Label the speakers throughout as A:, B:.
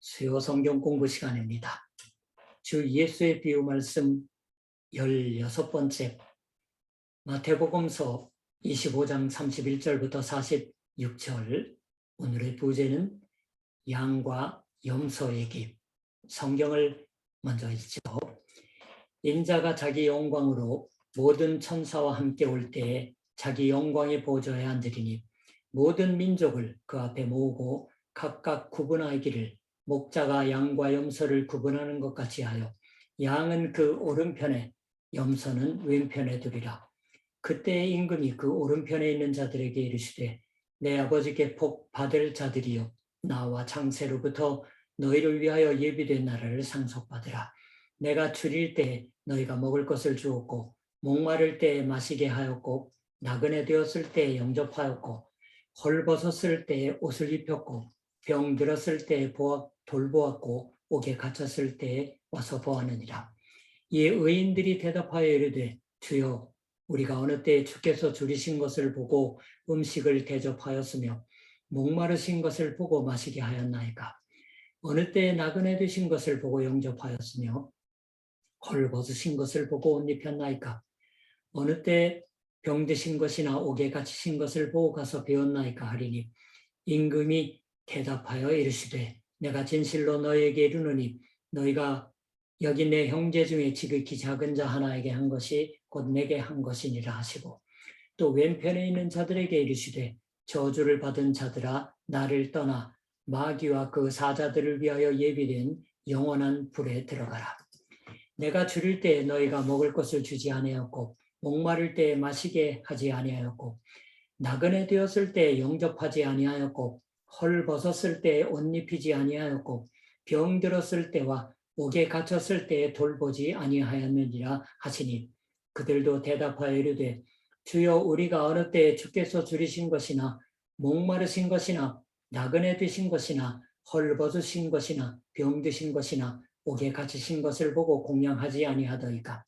A: 수요 성경 공부 시간입니다. 주 예수의 비유 말씀 16번째 마태복음서 25장 31절부터 46절. 오늘의 부제는 양과 염소 얘기. 성경을 먼저 읽죠. 인자가 자기 영광으로 모든 천사와 함께 올 때에 자기 영광의 보좌에 앉으리니 모든 민족을 그 앞에 모으고 각각 구분하기를 목자가 양과 염소를 구분하는 것 같이 하여 양은 그 오른편에 염소는 왼편에 두리라. 그때의 임금이 그 오른편에 있는 자들에게 이르시되 내 아버지께 복 받을 자들이여 나와 창세로부터 너희를 위하여 예비된 나라를 상속받으라. 내가 줄일 때에 너희가 먹을 것을 주었고 목마를 때에 마시게 하였고 나그네 되었을 때에 영접하였고 헐벗었을 때에 옷을 입혔고 병 들었을 때에 돌보았고 옥에 갇혔을 때에 와서 보았느니라. 이에 의인들이 대답하여 이르되 주여 우리가 어느 때에 주께서 줄이신 것을 보고 음식을 대접하였으며 목마르신 것을 보고 마시게 하였나이까. 어느 때에 나그네 되신 것을 보고 영접하였으며 헐벗으신 것을 보고 옷 입혔나이까. 어느 때에 병 드신 것이나 옥에 갇히신 것을 보고 가서 배웠나이까 하리니 임금이 대답하여 이르시되 내가 진실로 너희에게 이르노니 너희가 여기 내 형제 중에 지극히 작은 자 하나에게 한 것이 곧 내게 한 것이니라 하시고 또 왼편에 있는 자들에게 이르시되 저주를 받은 자들아 나를 떠나 마귀와 그 사자들을 위하여 예비된 영원한 불에 들어가라. 내가 줄일 때에 너희가 먹을 것을 주지 아니하였고 목마를 때에 마시게 하지 아니하였고 나그네 되었을 때에 영접하지 아니하였고 헐벗었을 때에 옷 입히지 아니하였고 병 들었을 때와 옥에 갇혔을 때에 돌보지 아니하였느니라 하시니 그들도 대답하여 이르되 주여 우리가 어느 때에 주께서 줄이신 것이나 목마르신 것이나 나그네 되신 것이나 헐벗으신 것이나 병 드신 것이나 옥에 갇히신 것을 보고 공양하지 아니하더이까.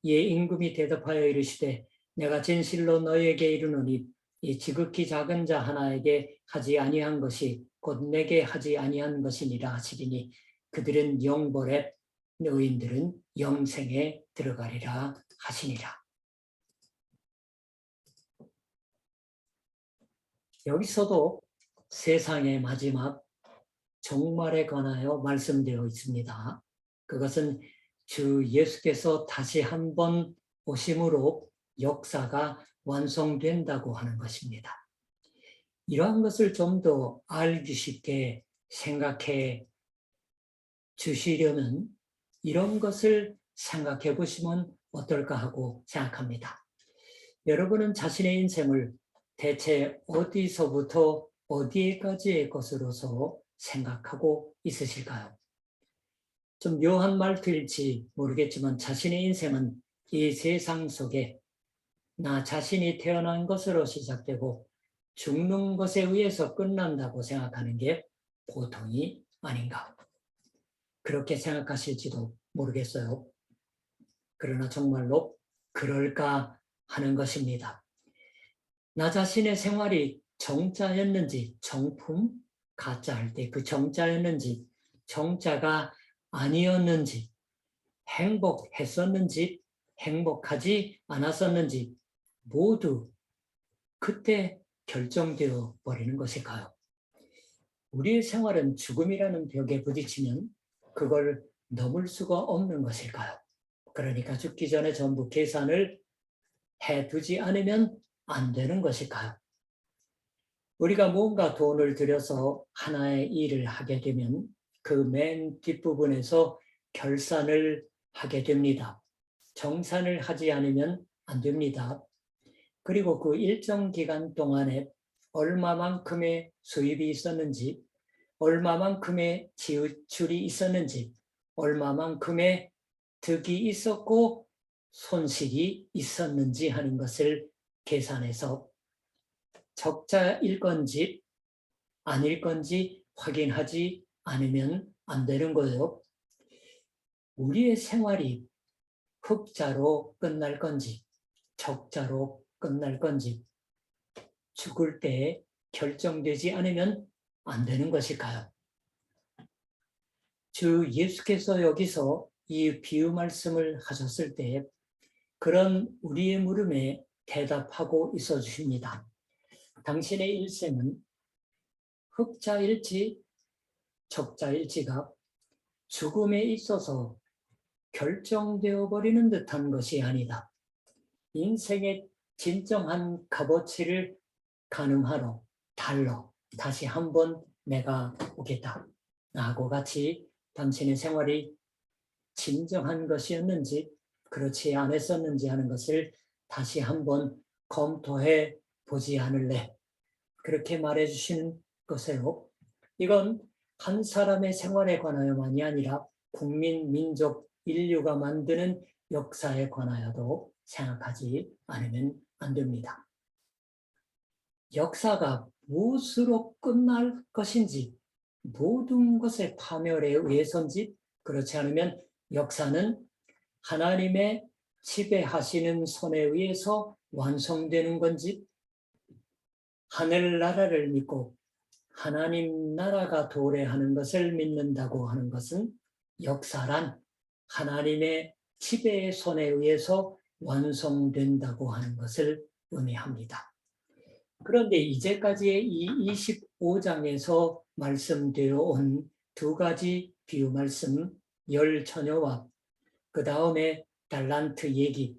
A: 이에 임금이 대답하여 이르시되 내가 진실로 너희에게 이르노니 이 지극히 작은 자 하나에게 하지 아니한 것이 곧 내게 하지 아니한 것이니라 하시리니 그들은 영벌에 의인들은 영생에 들어가리라 하시니라. 여기서도 세상의 마지막 종말에 관하여 말씀되어 있습니다. 그것은 주 예수께서 다시 한번 오심으로 역사가 완성된다고 하는 것입니다. 이러한 것을 좀 더 알기 쉽게 생각해 주시려면 이런 것을 생각해 보시면 어떨까 하고 생각합니다. 여러분은 자신의 인생을 대체 어디서부터 어디에까지의 것으로서 생각하고 있으실까요? 좀 묘한 말투일지 모르겠지만 자신의 인생은 이 세상 속에 나 자신이 태어난 것으로 시작되고 죽는 것에 의해서 끝난다고 생각하는 게 보통이 아닌가. 그렇게 생각하실지도 모르겠어요. 그러나 정말로 그럴까 하는 것입니다. 나 자신의 생활이 정자였는지 정품, 가짜 할 때 그 정자였는지 정자가 아니었는지 행복했었는지 행복하지 않았었는지 모두 그때 결정되어 버리는 것일까요? 우리의 생활은 죽음이라는 벽에 부딪히면 그걸 넘을 수가 없는 것일까요? 그러니까 죽기 전에 전부 계산을 해두지 않으면 안 되는 것일까요? 우리가 뭔가 돈을 들여서 하나의 일을 하게 되면 그 맨 뒷부분에서 결산을 하게 됩니다. 정산을 하지 않으면 안 됩니다. 그리고 그 일정 기간 동안에 얼마만큼의 수입이 있었는지, 얼마만큼의 지출이 있었는지, 얼마만큼의 득이 있었고 손실이 있었는지 하는 것을 계산해서 적자일 건지 아닐 건지 확인하지 않으면 안 되는 거예요. 우리의 생활이 흑자로 끝날 건지 적자로 끝날 건지 죽을 때에 결정되지 않으면 안 되는 것일까요? 주 예수께서 여기서 이 비유 말씀을 하셨을 때 그런 우리의 물음에 대답하고 있어 주십니다. 당신의 일생은 흑자일지 적자일지가 죽음에 있어서 결정되어 버리는 듯한 것이 아니다. 인생의 진정한 값어치를 가늠하러 달러 다시 한번 내가 오겠다. 나하고 같이 당신의 생활이 진정한 것이었는지 그렇지 않았었는지 하는 것을 다시 한번 검토해 보지 않을래. 그렇게 말해 주시는 것이에요. 이건 한 사람의 생활에 관하여만이 아니라 국민, 민족, 인류가 만드는 역사에 관하여도 생각하지 않으면 안 됩니다. 역사가 무엇으로 끝날 것인지 모든 것의 파멸에 의해서인지 그렇지 않으면 역사는 하나님의 지배하시는 손에 의해서 완성되는 건지 하늘나라를 믿고 하나님 나라가 도래하는 것을 믿는다고 하는 것은 역사란 하나님의 지배의 손에 의해서 완성된다고 하는 것을 의미합니다. 그런데 이제까지의 이 25장에서 말씀되어 온 두 가지 비유 말씀, 열 처녀와 그 다음에 달란트 얘기,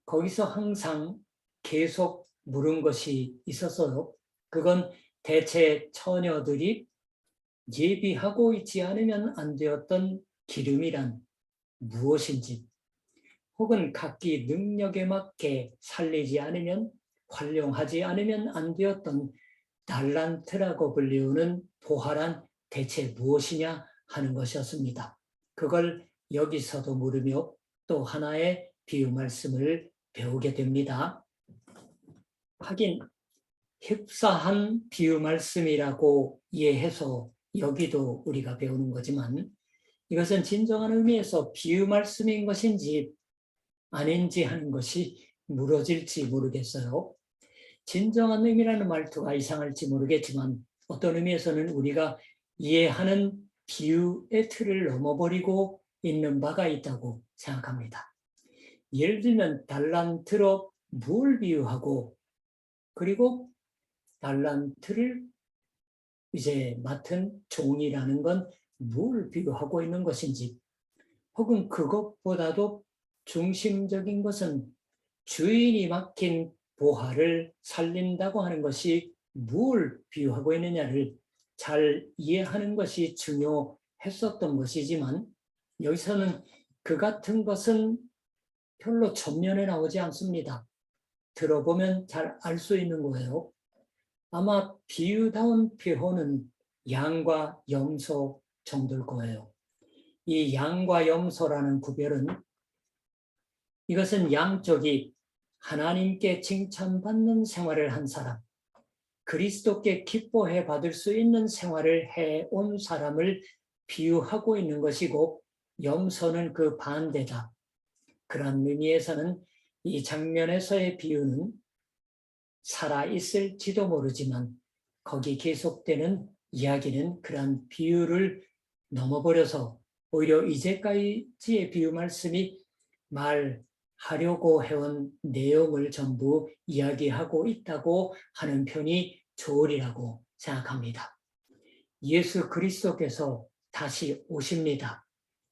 A: 거기서 항상 계속 물은 것이 있었어요. 그건 대체 처녀들이 예비하고 있지 않으면 안 되었던 기름이란 무엇인지, 혹은 각기 능력에 맞게 살리지 않으면 활용하지 않으면 안 되었던 달란트라고 불리우는 보화란 대체 무엇이냐 하는 것이었습니다. 그걸 여기서도 물으며 또 하나의 비유 말씀을 배우게 됩니다. 하긴 흡사한 비유 말씀이라고 이해해서 여기도 우리가 배우는 거지만 이것은 진정한 의미에서 비유 말씀인 것인지 아닌지 하는 것이 물어질지 모르겠어요. 진정한 의미라는 말투가 이상할지 모르겠지만 어떤 의미에서는 우리가 이해하는 비유의 틀을 넘어버리고 있는 바가 있다고 생각합니다. 예를 들면 달란트로 뭘 비유하고 그리고 달란트를 이제 맡은 종이라는 건 뭘 비유하고 있는 것인지, 혹은 그것보다도 중심적인 것은 주인이 맡긴 보화를 살린다고 하는 것이 뭘 비유하고 있느냐를 잘 이해하는 것이 중요했었던 것이지만 여기서는 그 같은 것은 별로 전면에 나오지 않습니다. 들어보면 잘 알 수 있는 거예요. 아마 비유다운 표현은 양과 염소 정도일 거예요. 이 양과 염소라는 구별은 이것은 양쪽이 하나님께 칭찬받는 생활을 한 사람, 그리스도께 기뻐해 받을 수 있는 생활을 해온 사람을 비유하고 있는 것이고 염소는 그 반대다. 그런 의미에서는 이 장면에서의 비유는 살아있을지도 모르지만 거기 계속되는 이야기는 그런 비유를 넘어버려서 오히려 이제까지의 비유 말씀이 말하려고 해온 내용을 전부 이야기하고 있다고 하는 편이 좋으리라고 생각합니다. 예수 그리스도께서 다시 오십니다.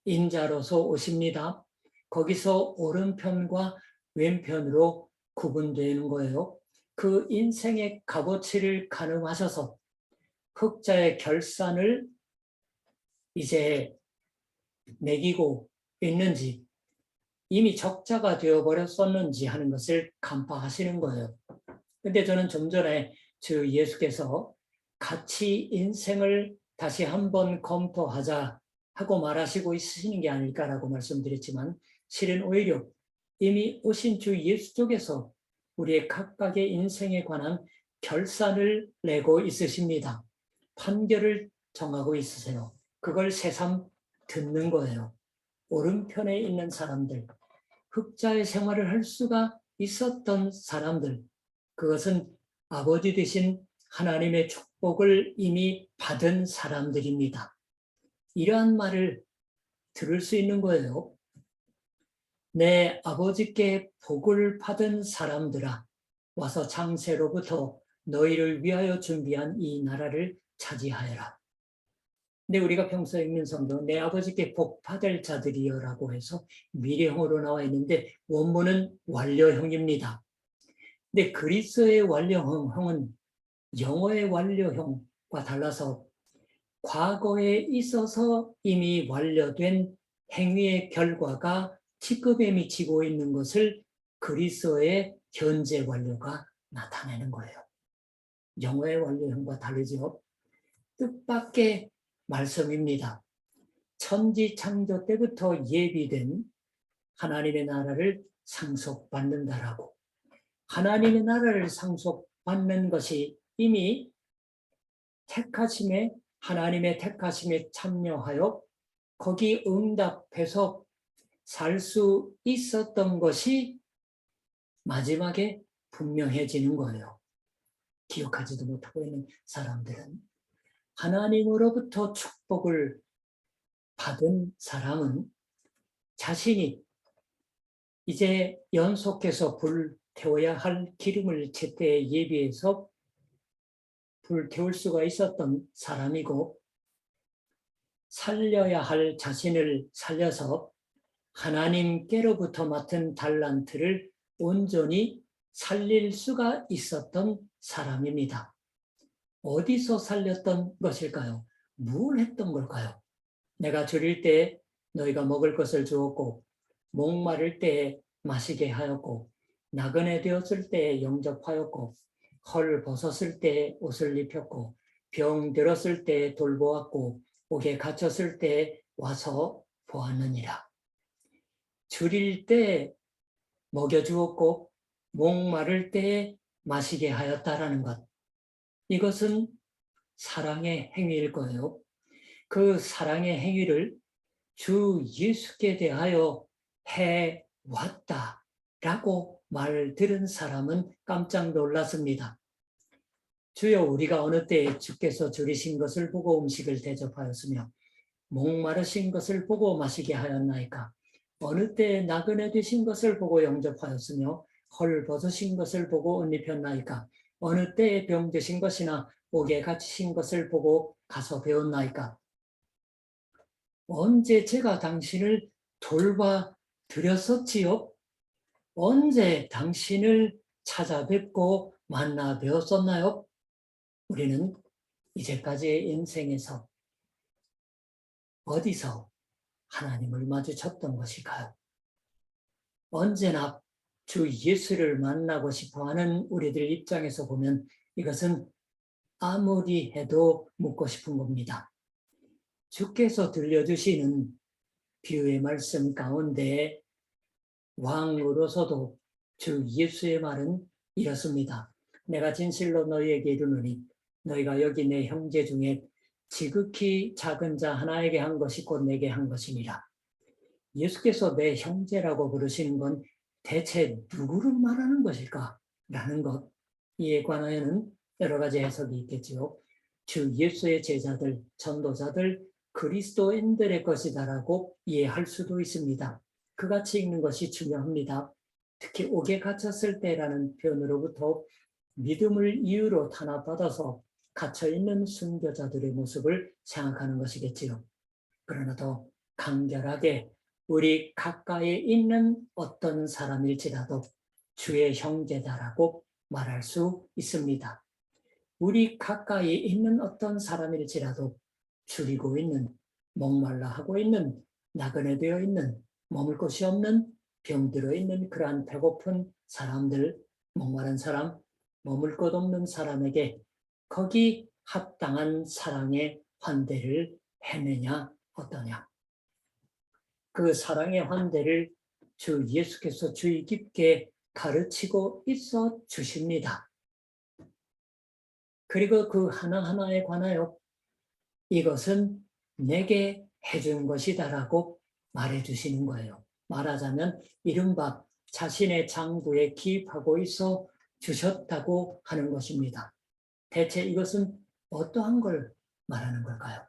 A: 인자로서 오십니다. 거기서 오른편과 왼편으로 구분되는 거예요. 그 인생의 값어치를 가늠하셔서 흑자의 결산을 이제 매기고 있는지 이미 적자가 되어버렸었는지 하는 것을 간파하시는 거예요. 근데 저는 좀 전에 주 예수께서 같이 인생을 다시 한번 검토하자 하고 말하시고 있으시는 게 아닐까라고 말씀드렸지만 실은 오히려 이미 오신 주 예수 쪽에서 우리의 각각의 인생에 관한 결산을 내고 있으십니다. 판결을 정하고 있으세요. 그걸 새삼 듣는 거예요. 오른편에 있는 사람들, 흑자의 생활을 할 수가 있었던 사람들, 그것은 아버지 되신 하나님의 축복을 이미 받은 사람들입니다. 이러한 말을 들을 수 있는 거예요. 내 아버지께 복을 받은 사람들아, 와서 창세로부터 너희를 위하여 준비한 이 나라를 차지하여라. 근데 우리가 평소에 읽는 성경, 내 아버지께 복 받을 자들이여라고 해서 미래형으로 나와 있는데 원문은 완료형입니다. 근데 그리스어의 완료형은 영어의 완료형과 달라서 과거에 있어서 이미 완료된 행위의 결과가 직급에 미치고 있는 것을 그리스어의 현재 완료가 나타내는 거예요. 영어의 완료형과 다르죠. 뜻밖의 말씀입니다. 천지 창조 때부터 예비된 하나님의 나라를 상속받는다라고. 하나님의 나라를 상속받는 것이 이미 하나님의 택하심에 참여하여 거기 응답해서 살 수 있었던 것이 마지막에 분명해지는 거예요. 기억하지도 못하고 있는 사람들은. 하나님으로부터 축복을 받은 사람은 자신이 이제 연속해서 불태워야 할 기름을 제때에 예비해서 불태울 수가 있었던 사람이고, 살려야 할 자신을 살려서 하나님께로부터 맡은 달란트를 온전히 살릴 수가 있었던 사람입니다. 어디서 살렸던 것일까요? 뭘 했던 걸까요? 내가 줄일 때 너희가 먹을 것을 주었고, 목마를 때에 마시게 하였고, 나그네 되었을 때에 영접하였고, 헐 벗었을 때에 옷을 입혔고, 병 들었을 때에 돌보았고, 옥에 갇혔을 때에 와서 보았느니라. 줄일 때에 먹여주었고, 목마를 때에 마시게 하였다라는 것. 이것은 사랑의 행위일 거예요. 그 사랑의 행위를 주 예수께 대하여 해왔다라고 말 들은 사람은 깜짝 놀랐습니다. 주여, 우리가 어느 때에 주께서 줄이신 것을 보고 음식을 대접하였으며 목마르신 것을 보고 마시게 하였나이까? 어느 때에 나그네 되신 것을 보고 영접하였으며 헐 벗으신 것을 보고 옷 입혔나이까? 어느 때에 병 드신 것이나 옥에 갇히신 것을 보고 가서 배웠나이까? 언제 제가 당신을 돌봐 드렸었지요? 언제 당신을 찾아뵙고 만나 배웠었나요? 우리는 이제까지의 인생에서 어디서 하나님을 마주쳤던 것일까요? 언제나 주 예수를 만나고 싶어하는 우리들 입장에서 보면 이것은 아무리 해도 묻고 싶은 겁니다. 주께서 들려주시는 비유의 말씀 가운데 왕으로서도 주 예수의 말은 이렇습니다. 내가 진실로 너희에게 이르노니 너희가 여기 내 형제 중에 지극히 작은 자 하나에게 한 것이 곧 내게 한 것이니라. 예수께서 내 형제라고 부르시는 건 대체 누구를 말하는 것일까? 라는 것, 이에 관하여는 여러 가지 해석이 있겠지요. 주 예수의 제자들, 전도자들, 그리스도인들의 것이다라고 이해할 수도 있습니다. 그같이 읽는 것이 중요합니다. 특히 옥에 갇혔을 때라는 표현으로부터 믿음을 이유로 탄압받아서 갇혀있는 순교자들의 모습을 생각하는 것이겠지요. 그러나 더 간결하게 우리 가까이에 있는 어떤 사람일지라도 주의 형제다라고 말할 수 있습니다. 우리 가까이에 있는 어떤 사람일지라도 줄이고 있는, 목말라 하고 있는, 나그네 되어 있는, 머물 곳이 없는, 병들어 있는 그러한 배고픈 사람들, 목마른 사람, 머물 곳 없는 사람에게 거기 합당한 사랑의 환대를 해내냐 어떠냐. 그 사랑의 환대를 주 예수께서 주의 깊게 가르치고 있어 주십니다. 그리고 그 하나하나에 관하여 이것은 내게 해준 것이다라고 말해 주시는 거예요. 말하자면 이른바 자신의 장부에 기입하고 있어 주셨다고 하는 것입니다. 대체 이것은 어떠한 걸 말하는 걸까요?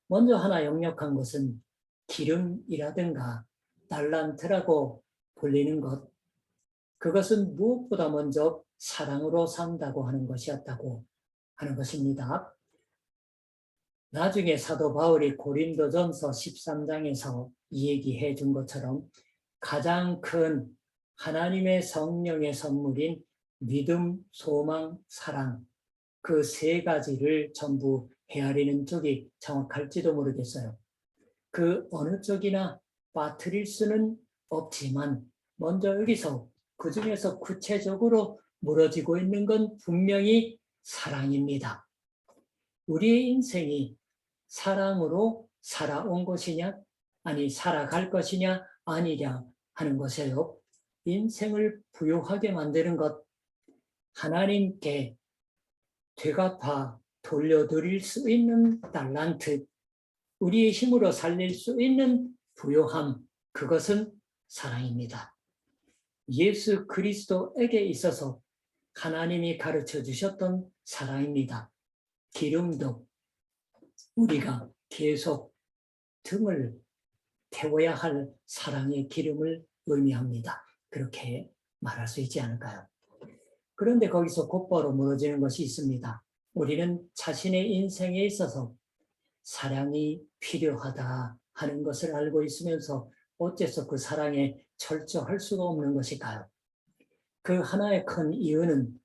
A: 먼저 하나 역력한 것은 기름이라든가 달란트라고 불리는 것, 그것은 무엇보다 먼저 사랑으로 산다고 하는 것이었다고 하는 것입니다. 나중에 사도 바울이 고린도전서 13장에서 이야기해 준 것처럼 가장 큰 하나님의 성령의 선물인 믿음, 소망, 사랑, 그 세 가지를 전부 헤아리는 쪽이 정확할지도 모르겠어요. 그 어느 쪽이나 빠뜨릴 수는 없지만 먼저 여기서 그 중에서 구체적으로 무너지고 있는 건 분명히 사랑입니다. 우리의 인생이 사랑으로 살아온 것이냐, 아니 살아갈 것이냐, 아니냐 하는 것이에요. 인생을 부유하게 만드는 것, 하나님께 되갚아 돌려드릴 수 있는 달란트, 우리의 힘으로 살릴 수 있는 부요함, 그것은 사랑입니다. 예수 그리스도에게 있어서 하나님이 가르쳐 주셨던 사랑입니다. 기름도 우리가 계속 등을 태워야 할 사랑의 기름을 의미합니다. 그렇게 말할 수 있지 않을까요? 그런데 거기서 곧바로 무너지는 것이 있습니다. 우리는 자신의 인생에 있어서 사랑이 필요하다 하는 것을 알고 있으면서 어째서 그 사랑에 철저할 수가 없는 것일까요? 그 하나의 큰 이유는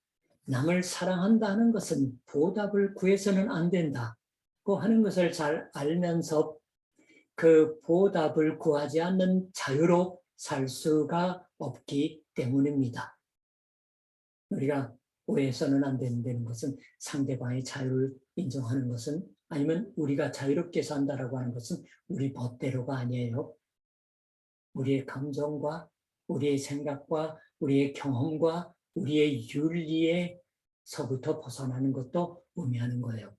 A: 남을 사랑한다는 것은 보답을 구해서는 안 된다고 하는 것을 잘 알면서 그 보답을 구하지 않는 자유로 살 수가 없기 때문입니다. 우리가 오해해서는 안 되는 것은 상대방의 자유를 인정하는 것은 아니면 우리가 자유롭게 산다라고 하는 것은 우리 멋대로가 아니에요. 우리의 감정과 우리의 생각과 우리의 경험과 우리의 윤리에서부터 벗어나는 것도 의미하는 거예요.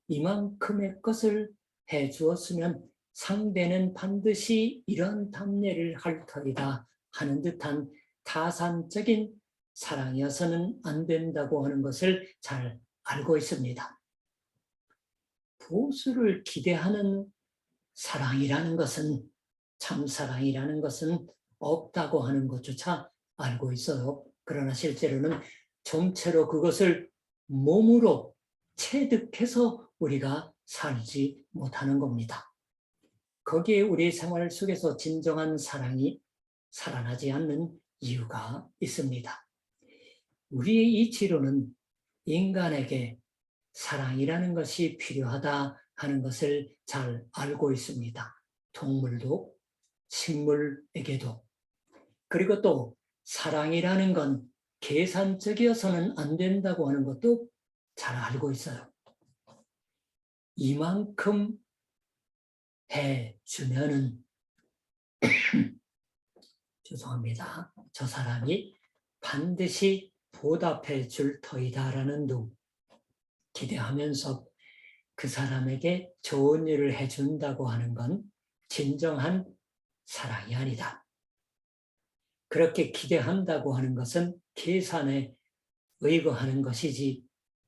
A: 이만큼의 것을 해 주었으면 상대는 반드시 이런 답례를 할 터이다 하는 듯한 타산적인 사랑이어서는 안 된다고 하는 것을 잘 알고 있습니다. 보수를 기대하는 사랑이라는 것은, 참사랑이라는 것은 없다고 하는 것조차 알고 있어요. 그러나 실제로는 정체로 그것을 몸으로 체득해서 우리가 살지 못하는 겁니다. 거기에 우리 생활 속에서 진정한 사랑이 살아나지 않는 이유가 있습니다. 우리의 이치로는 인간에게 사랑이라는 것이 필요하다 하는 것을 잘 알고 있습니다. 동물도 식물에게도. 그리고 또 사랑이라는 건 계산적이어서는 안 된다고 하는 것도 잘 알고 있어요. 이만큼 해주면은 죄송합니다. 저 사람이 반드시 보답해 줄 터이다라는 둥 기대하면서 그 사람에게 좋은 일을 해준다고 하는 건 진정한 사랑이 아니다. 그렇게 기대한다고 하는 것은 계산에 의거하는 것이지,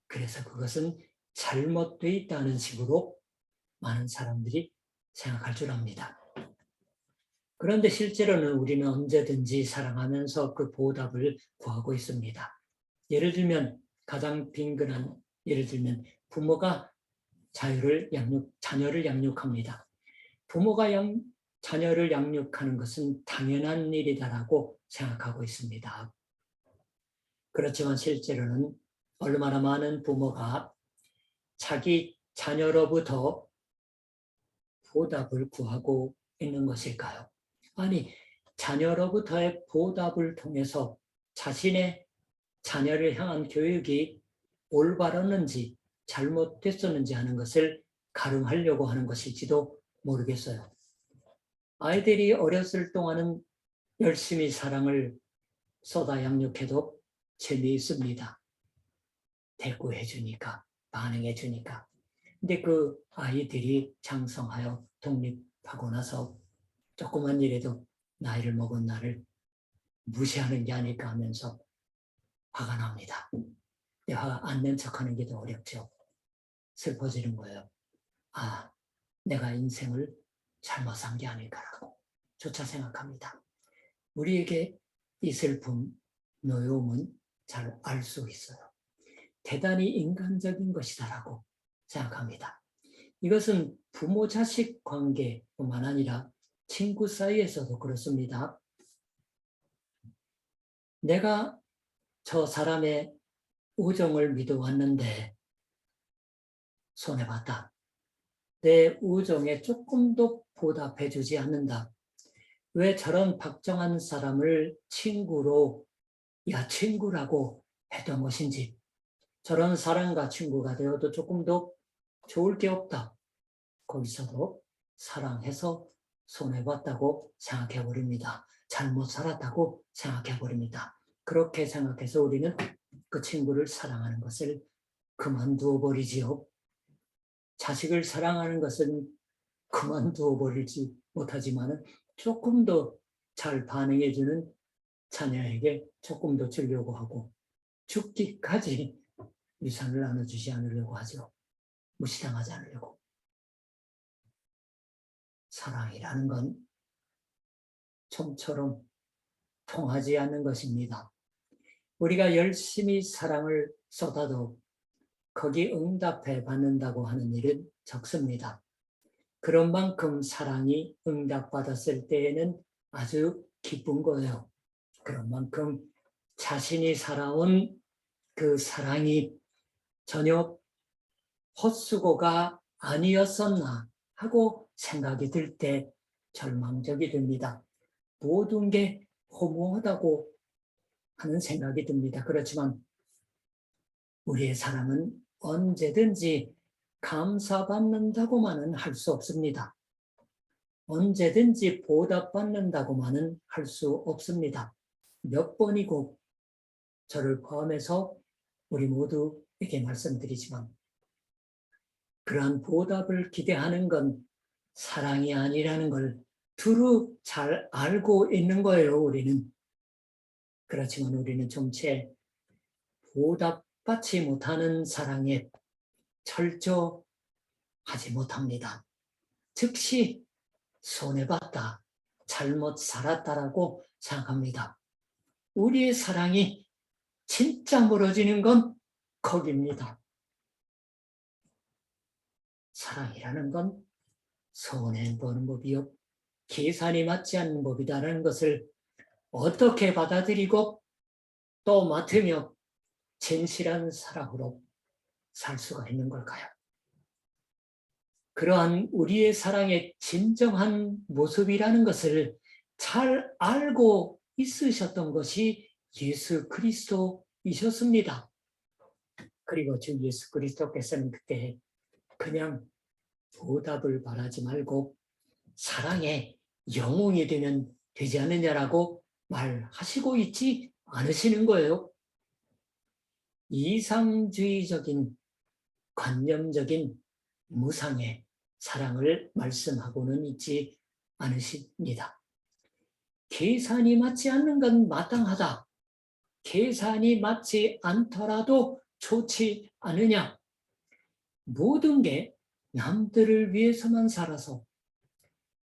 A: 그래서 그것은 잘못되어 있다는 식으로 많은 사람들이 생각할 줄 압니다. 그런데 실제로는 우리는 언제든지 사랑하면서 그 보답을 구하고 있습니다. 예를 들면 가장 빈근한 예를 들면 부모가 자녀를 양육합니다. 부모가 자녀를 양육하는 것은 당연한 일이다라고 생각하고 있습니다. 그렇지만 실제로는 얼마나 많은 부모가 자기 자녀로부터 보답을 구하고 있는 것일까요? 아니, 자녀로부터의 보답을 통해서 자신의 자녀를 향한 교육이 올바랐는지 잘못됐었는지 하는 것을 가름하려고 하는 것일지도 모르겠어요. 아이들이 어렸을 동안은 열심히 사랑을 쏟아 양육해도 재미있습니다. 대꾸해 주니까, 반응해 주니까. 근데 그 아이들이 장성하여 독립하고 나서 조그만 일에도 나이를 먹은 나를 무시하는 게 아닐까 하면서 화가 납니다. 화 안 낸 척하는 게 더 어렵죠. 슬퍼지는 거예요. 아, 내가 인생을 잘못 산 게 아닐까라고 조차 생각합니다. 우리에게 이 슬픔, 노여움은 잘 알 수 있어요. 대단히 인간적인 것이다라고 생각합니다. 이것은 부모 자식 관계뿐만 아니라 친구 사이에서도 그렇습니다. 내가 저 사람의 우정을 믿어왔는데 손해봤다. 내 우정에 조금도 보답해주지 않는다. 왜 저런 박정한 사람을 친구로, 친구라고 했던 것인지, 저런 사람과 친구가 되어도 조금 더 좋을 게 없다. 거기서도 사랑해서 손해봤다고 생각해버립니다. 잘못 살았다고 생각해버립니다. 그렇게 생각해서 우리는 그 친구를 사랑하는 것을 그만두어 버리지요. 자식을 사랑하는 것은 그만두어 버리지 못하지만 조금 더 잘 반응해주는 자녀에게 조금 더 주려고 하고 죽기까지 유산을 나눠주지 않으려고 하죠. 무시당하지 않으려고. 사랑이라는 건 좀처럼 통하지 않는 것입니다. 우리가 열심히 사랑을 쏟아도 거기 응답해 받는다고 하는 일은 적습니다. 그런 만큼 사랑이 응답받았을 때에는 아주 기쁜 거예요. 그런 만큼 자신이 살아온 그 사랑이 전혀 헛수고가 아니었었나 하고 생각이 들 때 절망적이 됩니다. 모든 게 허무하다고 하는 생각이 듭니다. 그렇지만 우리의 사랑은 언제든지 감사받는다고만은 할 수 없습니다. 언제든지 보답받는다고만은 할 수 없습니다. 몇 번이고 저를 포함해서 우리 모두에게 말씀드리지만 그러한 보답을 기대하는 건 사랑이 아니라는 걸 두루 잘 알고 있는 거예요, 우리는. 그렇지만 우리는 좀채 보답받지 못하는 사랑에 철저하지 못합니다. 즉시 손해봤다, 잘못 살았다라고 생각합니다. 우리의 사랑이 진짜 멀어지는 건 거기입니다. 사랑이라는 건 손해보는 법이요, 계산이 맞지 않는 법이다라는 것을 어떻게 받아들이고 또 맡으며 진실한 사랑으로 살 수가 있는 걸까요? 그러한 우리의 사랑의 진정한 모습이라는 것을 잘 알고 있으셨던 것이 예수 그리스도이셨습니다. 그리고 주 예수 그리스도께서는 그때 그냥 보답을 바라지 말고 사랑의 영웅이 되면 되지 않느냐라고 말하시고 있지 않으시는 거예요. 이상주의적인 관념적인 무상의 사랑을 말씀하고는 있지 않으십니다. 계산이 맞지 않는 건 마땅하다. 계산이 맞지 않더라도 좋지 않으냐. 모든 게 남들을 위해서만 살아서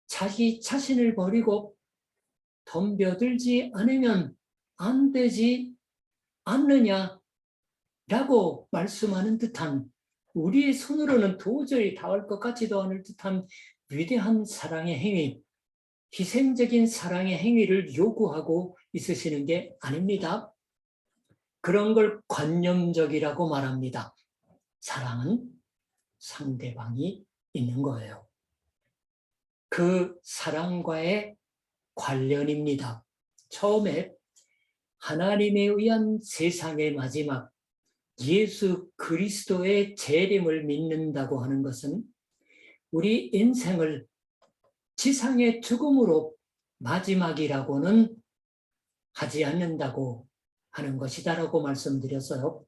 A: 자기 자신을 버리고 덤벼들지 않으면 안 되지 않느냐라고 말씀하는 듯한, 우리의 손으로는 도저히 닿을 것 같지도 않을 듯한 위대한 사랑의 행위, 희생적인 사랑의 행위를 요구하고 있으시는 게 아닙니다. 그런 걸 관념적이라고 말합니다. 사랑은 상대방이 있는 거예요. 그 사랑과의 관련입니다. 처음에 하나님에 의한 세상의 마지막 예수 그리스도의 재림을 믿는다고 하는 것은 우리 인생을 지상의 죽음으로 마지막이라고는 하지 않는다고 하는 것이다라고 말씀드렸어요.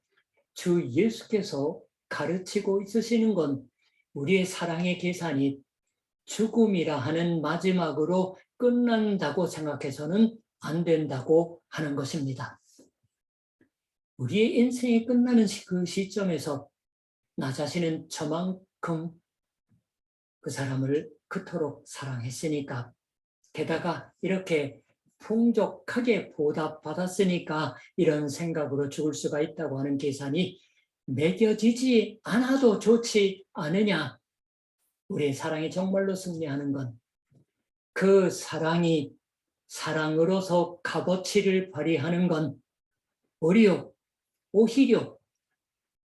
A: 주 예수께서 가르치고 있으시는 건 우리의 사랑의 계산이 죽음이라 하는 마지막으로 끝난다고 생각해서는 안 된다고 하는 것입니다. 우리의 인생이 끝나는 그 시점에서 나 자신은 저만큼 그 사람을 그토록 사랑했으니까, 게다가 이렇게 풍족하게 보답받았으니까 이런 생각으로 죽을 수가 있다고 하는 계산이 매겨지지 않아도 좋지 않으냐. 우리의 사랑이 정말로 승리하는 건 그 사랑이 사랑으로서 값어치를 발휘하는 건 오히려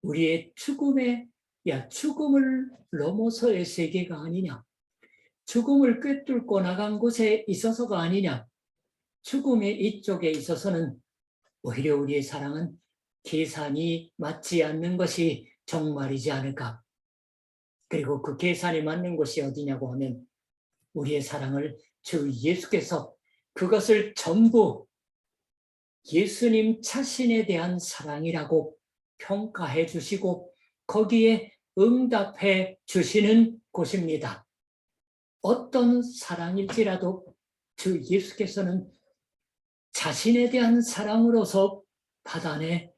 A: 우리의 죽음을 넘어서의 세계가 아니냐. 죽음을 꿰뚫고 나간 곳에 있어서가 아니냐. 죽음의 이쪽에 있어서는 오히려 우리의 사랑은 계산이 맞지 않는 것이 정말이지 않을까. 그리고 그 계산이 맞는 곳이 어디냐고 하면 우리의 사랑을 주 예수께서 그것을 전부 예수님 자신에 대한 사랑이라고 평가해 주시고 거기에 응답해 주시는 곳입니다. 어떤 사랑일지라도 주 예수께서는 자신에 대한 사랑으로서 받아내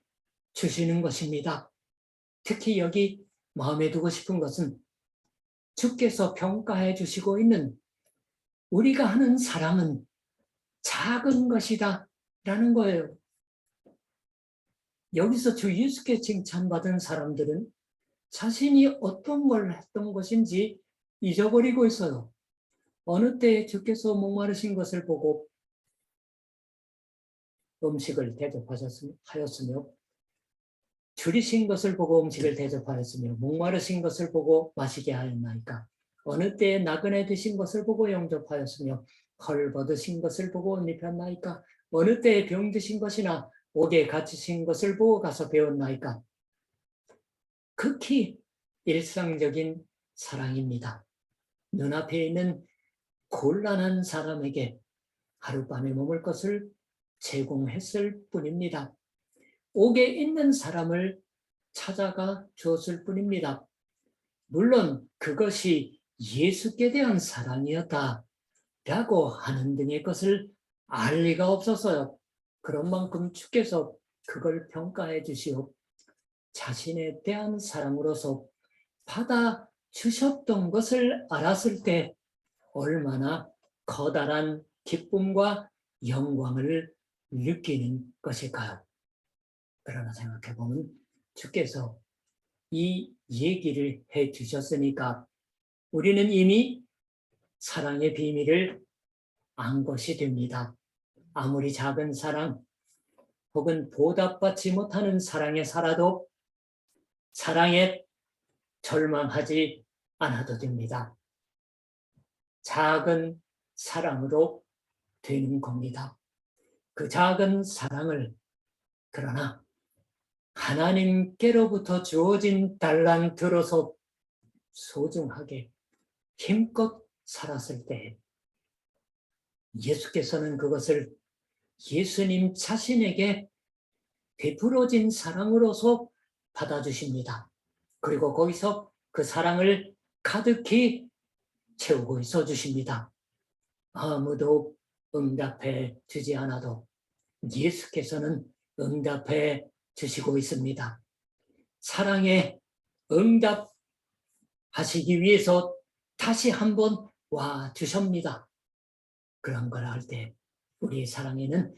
A: 주시는 것입니다. 특히 여기 마음에 두고 싶은 것은 주께서 평가해 주시고 있는 우리가 하는 사랑은 작은 것이다 라는 거예요. 여기서 주 예수께 칭찬받은 사람들은 자신이 어떤 걸 했던 것인지 잊어버리고 있어요. 어느 때 주께서 목마르신 것을 보고 음식을 대접하였으며 줄이신 것을 보고 음식을 대접하였으며 목마르신 것을 보고 마시게 하였나이까. 어느 때에 나그네 드신 것을 보고 영접하였으며 헐벗으신 것을 보고 옷 입혔나이까. 어느 때에 병드신 것이나 옥에 갇히신 것을 보고 가서 배웠나이까. 극히 일상적인 사랑입니다. 눈앞에 있는 곤란한 사람에게 하룻밤에 머물 것을 제공했을 뿐입니다. 옥에 있는 사람을 찾아가 주었을 뿐입니다. 물론 그것이 예수께 대한 사랑이었다라고 하는 등의 것을 알 리가 없어서요. 그런 만큼 주께서 그걸 평가해 주시오. 자신에 대한 사랑으로서 받아 주셨던 것을 알았을 때 얼마나 커다란 기쁨과 영광을 느끼는 것일까요? 그러나 생각해보면 주께서 이 얘기를 해 주셨으니까 우리는 이미 사랑의 비밀을 안 것이 됩니다. 아무리 작은 사랑 혹은 보답받지 못하는 사랑에 살아도 사랑에 절망하지 않아도 됩니다. 작은 사랑으로 되는 겁니다. 그 작은 사랑을 그러나 하나님께로부터 주어진 달란트로서 소중하게 힘껏 살았을 때 예수께서는 그것을 예수님 자신에게 베풀어진 사랑으로서 받아주십니다. 그리고 거기서 그 사랑을 가득히 채우고 있어 주십니다. 아무도 응답해 주지 않아도 예수께서는 응답해 주시고 있습니다. 사랑에 응답하시기 위해서 다시 한번 와 주십니다. 그런 걸 할 때 우리의 사랑에는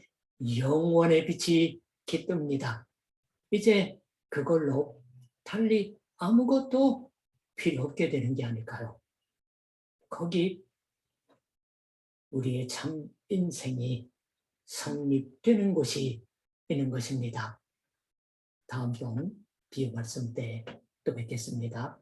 A: 영원의 빛이 깃듭니다. 이제 그걸로 달리 아무것도 필요 없게 되는 게 아닐까요? 거기 우리의 참 인생이 성립되는 곳이 있는 것입니다. 다음 번 비유 말씀 때 또 뵙겠습니다.